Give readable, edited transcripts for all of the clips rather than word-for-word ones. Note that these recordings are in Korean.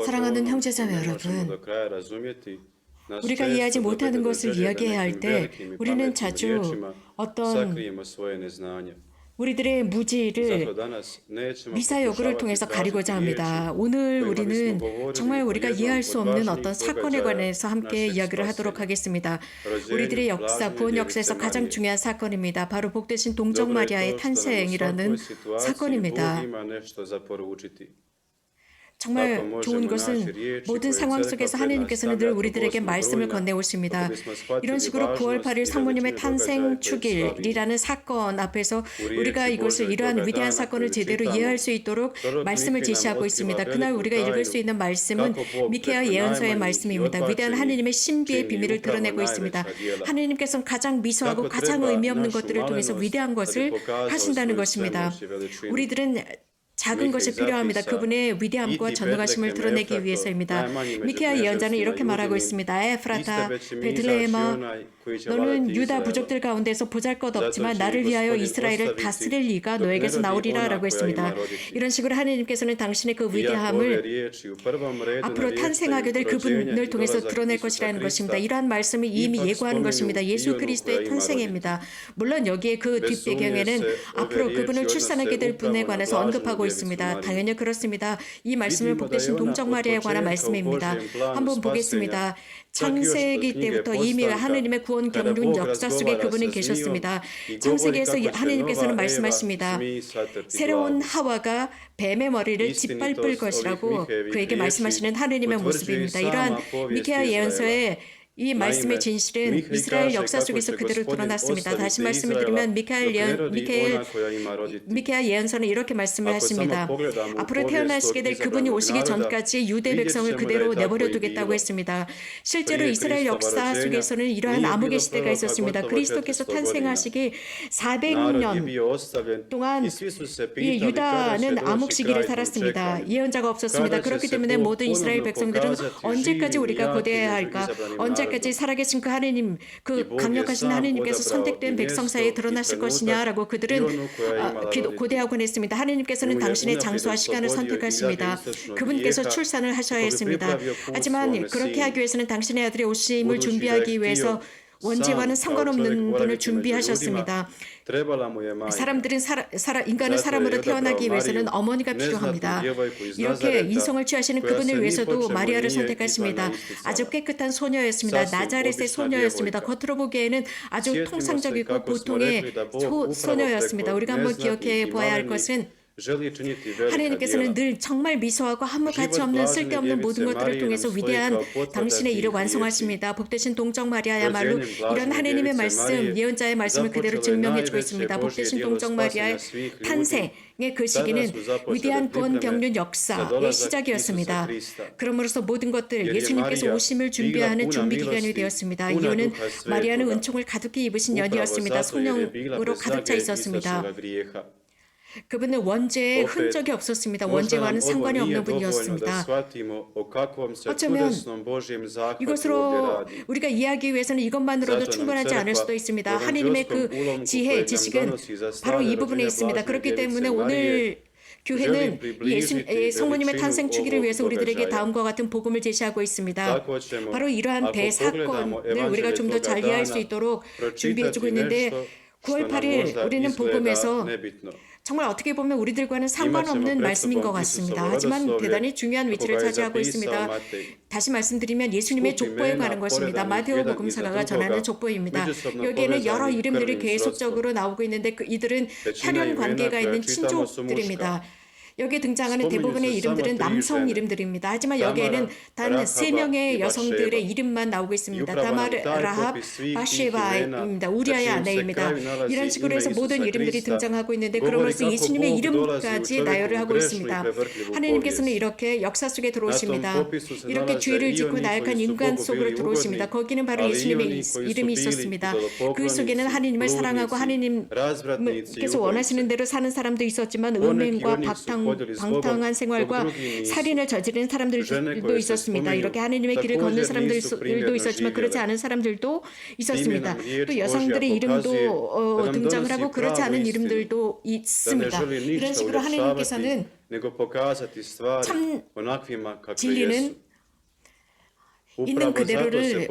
사랑하는 형제자매 여러분, 우리가 이해하지 못하는 것을 이야기해야 할 때 우리는 자주 어떤 우리들의 무지를 미사여구를 통해서 가리고자 합니다. 오늘 우리는 정말 우리가 이해할 수 없는 어떤 사건에 관해서 함께 이야기를 하도록 하겠습니다. 우리들의 역사, 구원 역사에서 가장 중요한 사건입니다. 바로 복되신 동정 마리아의 탄생이라는 사건입니다. 정말 좋은 것은 모든 상황 속에서 하느님께서는 늘 우리들에게 말씀을 건네오십니다. 이런 식으로 9월 8일 성모님의 탄생 축일이라는 사건 앞에서 우리가 이것을 이러한 위대한 사건을 제대로 이해할 수 있도록 말씀을 제시하고 있습니다. 그날 우리가 읽을 수 있는 말씀은 미케아 예언서의 말씀입니다. 위대한 하느님의 신비의 비밀을 드러내고 있습니다. 하느님께서는 가장 미소하고 가장 의미 없는 것들을 통해서 위대한 것을 하신다는 것입니다. 우리들은 작은 것이 필요합니다. 그분의 위대함과 전능하심을 드러내기 위해서입니다. 미케아 예언자는 이렇게 말하고 있습니다. 에프라타, 베들레헴아, 너는 유다 부족들 가운데서 보잘것없지만 나를 위하여 이스라엘을 다스릴 이가 너에게서 나오리라 라고 했습니다. 이런 식으로 하느님께서는 당신의 그 위대함을 앞으로 탄생하게 될 그분을 통해서 드러낼 것이라는 것입니다. 이러한 말씀을 이미 예고하는 것입니다. 예수 그리스도의 탄생입니다. 물론 여기에 그 뒷배경에는 앞으로 그분을 출산하게 될 분에 관해서 언급하고 있습니다. 당연히 그렇습니다. 이 말씀은 복되신 동정 마리아에 관한 말씀입니다. 한번 보겠습니다. 창세기 때부터 이미 하느님의 구원 경륜 역사 속에 그분은 계셨습니다. 창세기에서 하느님께서는 말씀하십니다. 새로운 하와가 뱀의 머리를 짓밟을 것이라고 그에게 말씀하시는 하느님의 모습입니다. 이러한 미케아 예언서의 이 말씀의 진실은 이스라엘 역사 속에서 그대로 드러났습니다. 다시 말씀을 드리면 미케아 예언서는 이렇게 말씀을 하십니다. 앞으로 태어나시게 될 그분이 오시기 전까지 유대 백성을 그대로 내버려 두겠다고 했습니다. 실제로 이스라엘 역사 속에서는 이러한 암흑의 시대가 있었습니다. 그리스도께서 탄생하시기 400년 동안 이 유다는 암흑 시기를 살았습니다. 예언자가 없었습니다. 그렇기 때문에 모든 이스라엘 백성들은 언제까지 우리가 고대해야 할까? 언제까지 살아계신 그 하느님, 그 강력하신 하느님께서 선택된 백성 사이에 드러나실 것이냐라고 그들은 고대하곤 했습니다. 하느님께서는 당신의 장소와 시간을 선택하십니다. 그분께서 출산을 하셔야 했습니다. 하지만 그렇게 하기 위해서는 당신의 아들의 오심을 준비하기 위해서 원죄와는 상관없는 분을 준비하셨습니다. 사람들은 인간은 사람으로 태어나기 위해서는 어머니가 필요합니다. 이렇게 인성을 취하시는 그분을 위해서도 마리아를 선택하십니다. 아주 깨끗한 소녀였습니다. 나자렛의 소녀였습니다. 겉으로 보기에는 아주 통상적이고 보통의 소녀였습니다. 우리가 한번 기억해 보아야 할 것은 하나님께서는 늘 정말 미소하고 아무 가치 없는 쓸데없는 모든 것들을 통해서 위대한 당신의 일을 완성하십니다. 복되신 동정 마리아야말로 이런 하나님의 말씀, 예언자의 말씀을 그대로 증명해주고 있습니다. 복되신 동정 마리아의 탄생의 그 시기는 위대한 구원 경륜 역사의 시작이었습니다. 그러므로서 모든 것들 예수님께서 오심을 준비하는 준비 기간이 되었습니다. 이유는 마리아는 은총을 가득히 입으신 연이었습니다. 성령으로 가득 차 있었습니다. 그분은 원죄에 흔적이 없었습니다. 원죄와는 상관이 없는 분이었습니다. 어쩌면 이것으로 우리가 이해하기 위해서는 이것만으로도 충분하지 않을 수도 있습니다. 하느님의 그 지혜, 지식은 바로 이 부분에 있습니다. 그렇기 때문에 오늘 교회는 성모님의 탄생 축일을 위해서 우리들에게 다음과 같은 복음을 제시하고 있습니다. 바로 이러한 대사건을 우리가 좀 더 잘 이해할 수 있도록 준비해주고 있는데 9월 8일 우리는 복음에서 정말 어떻게 보면 우리들과는 상관없는 말씀인 것 같습니다. 하지만 대단히 중요한 위치를 차지하고 있습니다. 다시 말씀드리면 예수님의 족보에 관한 것입니다. 마테오 복음사가가 전하는 족보입니다. 여기에는 여러 이름들이 계속적으로 나오고 있는데 이들은 혈연 관계가 있는 친족들입니다. 여기에 등장하는 대부분의 이름들은 남성 이름들입니다. 하지만 여기에는 단 3명의 여성들의 이름만 나오고 있습니다. 다마르, 라합, 바쉐바입니다. 우리아의 아내입니다. 이런 식으로 해서 모든 이름들이 등장하고 있는데 그러면서 예수님의 이름까지 나열을 하고 있습니다. 하나님께서는 이렇게 역사 속에 들어오십니다. 이렇게 죄를 짓고 나약한 인간 속으로 들어오십니다. 거기는 바로 예수님의 이름이 있었습니다. 그 속에는 하나님을 사랑하고 하나님께서 원하시는 대로 사는 사람도 있었지만 음행과 방탕한 생활과 살인을 저지르는 사람들도 있었습니다. 이렇게 하느님의 길을 걷는 사람들도 있었지만 그렇지 않은 사람들도 있었습니다. 또 여성들의 이름도 등장을 하고 그렇지 않은 이름들도 있습니다. 이런 식으로 하느님께서는 참 진리는 있는 그대로를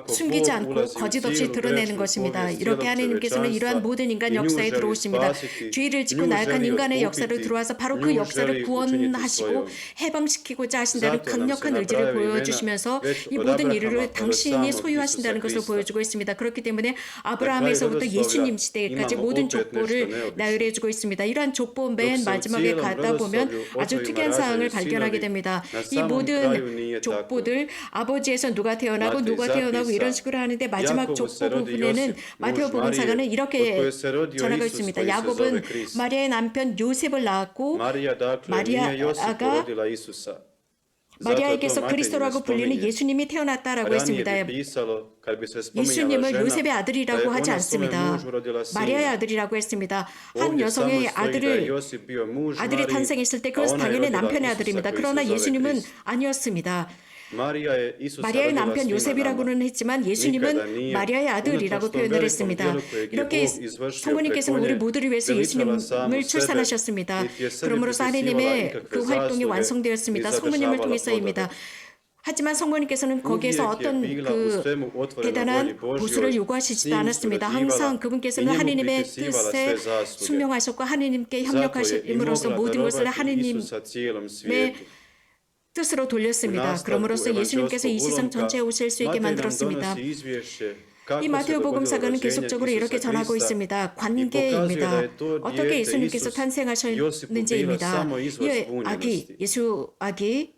숨기지 않고 거짓 없이 드러내는 것입니다. 이렇게 하나님께서는 이러한 모든 인간 역사에 들어오십니다. 죄를 짓고 나약한 인간의 역사를 들어와서 바로 그 역사를 구원하시고 해방시키고자 하신다는 강력한 의지를 보여주시면서 이 모든 일을 당신이 소유하신다는 것을 보여주고 있습니다. 그렇기 때문에 아브라함에서부터 예수님 시대까지 모든 족보를 나열해주고 있습니다. 이러한 족보 맨 마지막에 가다 보면 아주 특이한 사항을 발견하게 됩니다. 이 모든 족보들 아버지에서 누가 태어나고 이런 식으로 하는데 마지막 족보 부분에는 마테오 복음사가는 이렇게 전하고 있습니다. 야곱은 마리아의 남편 요셉을 낳았고 마리아에게서 그리스도라고 불리는 예수님이 태어났다라고 했습니다. 예수님을 요셉의 아들이라고 하지 않습니다. 마리아의 아들이라고 했습니다. 한 여성의 아들이 탄생했을 때 그것은 당연히 남편의 아들입니다. 그러나 예수님은 아니었습니다. 마리아의 남편 요셉이라고는 했지만 예수님은 마리아의 아들이라고 표현을 했습니다. 이렇게 성모님께서는 우리 모두를 위해서 예수님을 출산하셨습니다. 그러므로서 하나님의 그 활동이 완성되었습니다. 성모님을 통해서입니다. 하지만 성모님께서는 거기에서 어떤 그 대단한 보수를 요구하시지도 않았습니다. 항상 그분께서는 하나님의 뜻에 순명하셨고 하나님께 협력하심으로써 모든 것을 하나님의 뜻으로 돌렸습니다. 그럼으로써 예수님께서 이 세상 전체에 오실 수 있게 만들었습니다. 이 마테오 복음사가는 계속적으로 이렇게 전하고 있습니다. 관계입니다. 어떻게 예수님께서 탄생하셨는지입니다. 예수 아기,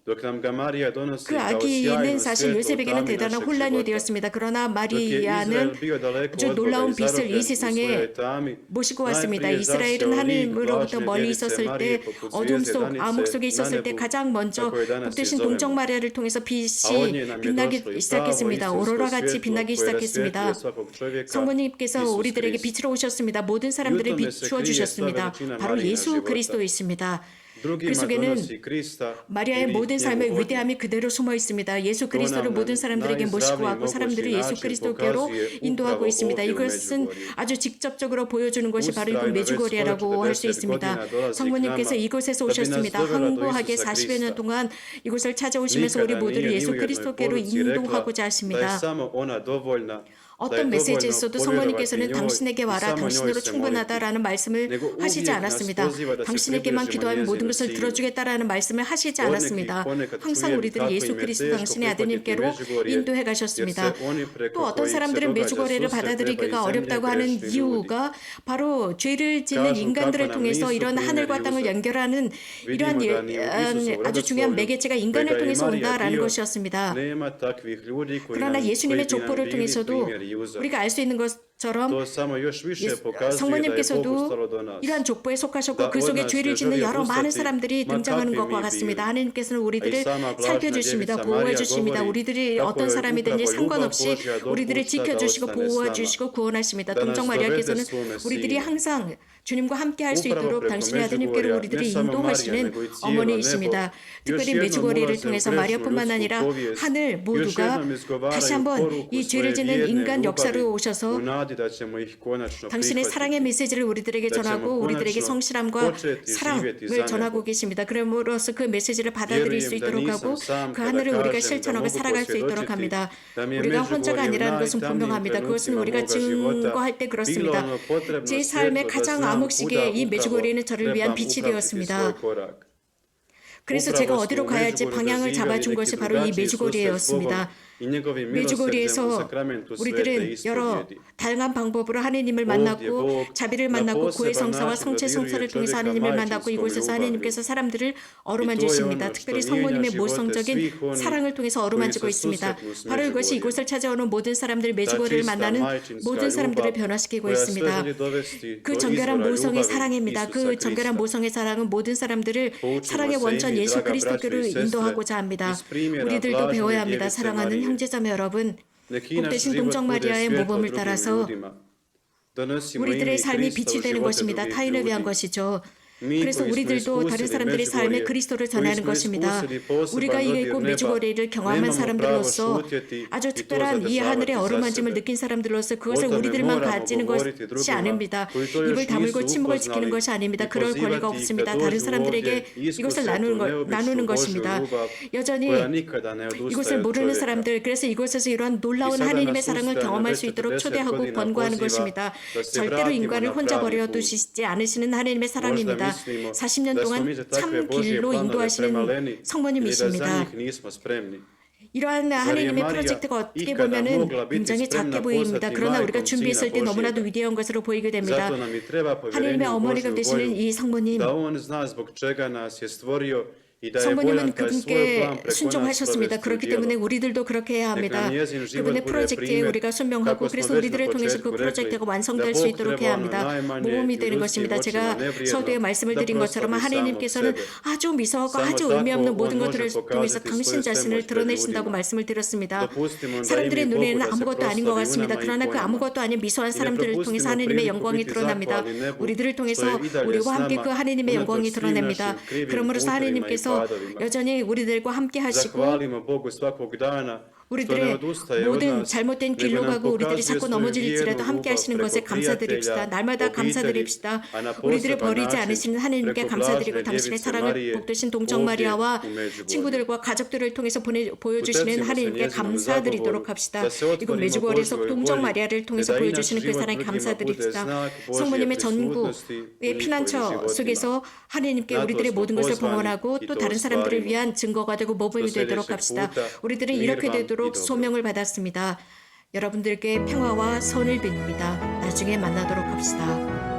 그 아기는 사실 요셉에게는 대단한 혼란이 되었습니다. 그러나 마리아는 아주 놀라운 빛을 이 세상에 모시고 왔습니다. 이스라엘은 하나님으로부터 멀리 있었을 때, 어둠 속, 암흑 속에 있었을 때 가장 먼저 복되신 동정 마리아를 통해서 빛이 빛나기 시작했습니다. 오로라같이 빛나기 시작했습니다. 성모님께서 우리들에게 빛으로 오셨습니다. 모든 사람들을 비추어 주셨습니다. 바로 예수 그리스도이십니다. 그 속에는 마리아의 모든 삶의 위대함이 그대로 숨어 있습니다. 예수 그리스도를 모든 사람들에게 모시고 왔고 사람들을 예수 그리스도께로 인도하고 있습니다. 이것은 아주 직접적으로 보여주는 것이 바로 이곳 메주고리라고 할 수 있습니다. 성모님께서 이곳에서 오셨습니다. 항구하게 40여 년 동안 이곳을 찾아오시면서 우리 모두를 예수 그리스도께로 인도하고자 하십니다. 어떤 메시지에서도 성모님께서는 당신에게 와라, 당신으로 충분하다라는 말씀을 하시지 않았습니다. 당신에게만 기도하면 모든 것을 들어주겠다라는 말씀을 하시지 않았습니다. 항상 우리들을 예수 그리스도 당신의 아드님께로 인도해 가셨습니다. 또 어떤 사람들은 메주거래를 받아들이기가 어렵다고 하는 이유가 바로 죄를 짓는 인간들을 통해서 이런 하늘과 땅을 연결하는 이러한 아주 중요한 매개체가 인간을 통해서 온다라는 것이었습니다. 그러나 예수님의 족보를 통해서도 우리가 알 수 있는 것처럼 성모님께서도 이러한 족보에 속하셨고 그 속에 죄를 짓는 여러 많은 사람들이 등장하는 것과 같습니다. 하나님께서는 우리들을 살펴주십니다. 보호해 주십니다. 우리들이 어떤 사람이든지 상관없이 우리들을 지켜주시고 보호해 주시고 구원하십니다. 동정 마리아께서는 우리들이 항상 주님과 함께 할 수 있도록 당신의 아드님께로 우리들을 인도하시는 어머니이십니다. 특별히 메주거리를 통해서 마리아뿐만 아니라 하늘 모두가 다시 한번 이 죄를 짓는 인간 역사로 오셔서 당신의 사랑의 메시지를 우리들에게 전하고 우리들에게 성실함과 사랑을 전하고 계십니다. 그러므로써 그 메시지를 받아들일 수 있도록 하고 그 하늘을 우리가 실천하고 살아갈 수 있도록 합니다. 우리가 혼자가 아니라는 것은 분명합니다. 그것은 우리가 증거할 때 그렇습니다. 제 삶의 가장 암흑 시기에 이 메주거리는 저를 위한 빛이 되었습니다. 그래서 제가 어디로 가야 할지 방향을 잡아준 것이 바로 이 메주거리였습니다. 메주거리에서 우리들은 여러 다양한 방법으로 하나님을 만났고 자비를 만났고 고해 성사와 성체 성사를 통해서 하나님을 만났고 이곳에서 하나님께서 사람들을 어루만지십니다. 특별히 성모님의 모성적인 사랑을 통해서 어루만지고 있습니다. 바로 이것이 이곳을 찾아오는 모든 사람들, 메주거리를 만나는 모든 사람들을 변화시키고 있습니다. 그 정결한 모성의 사랑입니다. 그 정결한 모성의 사랑은 모든 사람들을 사랑의 원천 예수 그리스도께로 인도하고자 합니다. 우리들도 배워야 합니다. 사랑하는 형제자매 여러분, 복되신 동정 마리아의 모범을 따라서 우리들의 삶이 빛이 되는 것입니다. 타인을 위한 것이죠. mi 그래서 koji smo 우리들도 다른 iskusili 사람들의 삶에 Međugorje, 그리스도를 koji 전하는 smo 것입니다. iskusili poseban 우리가 이 dodir 있고 neba, 메주고리를 경험한 nemamo pravo 사람들로서 šutjeti 아주 i to 특별한 이 하늘의 zadržavati za 어루만짐을 sebe. 느낀 사람들로서 O 그것을 tome 우리들만 moramo 가지는 govoriti 것이 drugima 아닙니다. koji to još 입을 다물고 nisu 침묵을 지키는 upoznali 것이 아닙니다. i 그럴 권리가 pozivati ih 없습니다. da 다른 dođu 사람들에게 ovdje i 이것을 iskuse tu 나누는 neobičnu Božju 것입니다. ljubav 여전히 koja nikada ne odustaje 이곳을 od 모르는 čovjeka. 사람들, 그래서 이곳에서 이러한 I 놀라운 sada 하나님의 nas 사랑을 ustajno 경험할 već 수 있도록 40 초대하고 godina 권고하는 poziva 것입니다. da se 절대로 vratimo 인간을 na 혼자 pravi 버려 put. 두시지 않으시는 하나님의 Možda 사랑입니다. mislimo 40년 da smo 동안 mi za takve 참 Božje 길로 planove 인도하시는 premaleni ili da za 성모님이십니다. njih nismo spremni. 이러한 Zar je 하나님의 Marija 프로젝트가 어떻게 ikada 보면은 mogla biti 굉장히 작게 spremna 보입니다. postati 그러나 우리가 majkom 준비했을 Sina 때 너무나도 Božjega? 위대한 것으로 보이게 됩니다. Zato nam i treba 하나님의 povjerenje u 어머니가 Božju 되시는 volju, 이 성모님, da On zna zbog čega nas je stvorio i da je voljan 성모님은 taj svoj 그분께 plan preko nas 순종하셨습니다. provesti u 그렇기 djelo. 때문에 우리들도 그렇게 해야 Nek 합니다. nam njezin život 그분의 bude 프로젝트에 primjer, 우리가 순명하고 kako smo 그래서 već na 우리들을 통해서 그 početku rekli, 프로젝트가 da 완성될 수 Bog 있도록 treba 해야 ono 합니다. najmanje 모범이 i u 되는 ljudskim 것입니다. očima 제가 nevrijedno 서두에 말씀을 da 드린 것처럼 proslavi samog 하나님께서는 sebe. 아주 미소하고 Samo 아주 의미 tako 없는 on 모든 može 것들을 통해서 pokazati 당신 svoju 자신을 svemoć pred 드러내신다고 ljudima. 말씀을 드렸습니다. Dopustimo da 사람들의 imi Bogu 눈에는 da se 아무것도 아닌 것 proslavi u 같습니다. nama i 그러나 po 그 nama. 아무것도 아닌 미소한 I ne 사람들을 통해서 propustimo 하나님의 priliku 영광이 biti 드러납니다. zahvalni nebu 우리들을 što 통해서 je i dalje 우리와 s 함께 nama 그 하나님의 unatoč 영광이 svim 드러냅니다. našim krivim 그러므로서 putevima i 하나님께서 padovima. 여전히 우리들과 함께 하시고 Zahvalimo Bogu svakog dana što ne 우리들의 odustaje od 모든 nas, 잘못된 nego 길로 nam 가고 우리들이 pokazuje 자꾸 svoju 넘어질지라도 vjernu 함께 ljubav 하시는 preko 것에 감사드립시다. prijatelja, 날마다 obitelji, 감사드립시다. a na 우리들을 poseban 버리지 način 않으시는 하나님께 preko 감사드리고 blažene 당신의 djevice 사랑을 Marije 복되신 동정 ovdje 마리아와 u Međugorju. 친구들과 가족들을 통해서 보여주시는 Utecimo se 하나님께 njezinom 감사드리도록 zagovoru, 합시다. da se 이곳 otvorimo 메주거리에서 Božjoj 동정 volji, 마리아를 te 통해서 da i naš 보여주시는 그 život 사랑에 drugima bude 감사드립시다. znak Božje 성모님의 prisutnosti 전구의 u njihovim 피난처 životima. 속에서 하나님께 Na to 우리들의 smo 모든 것을 pozvani 봉헌하고 i 또 to 다른 사람들을 ostvarimo. 위한 증거가 되고 모범이 Do 되도록 sljedećeg 합시다. puta 우리들은 mir 이렇게 vam i 되도록 dobro. 소명을 받았습니다. 여러분들께 평화와 선을 빕니다. 나중에 만나도록 합시다.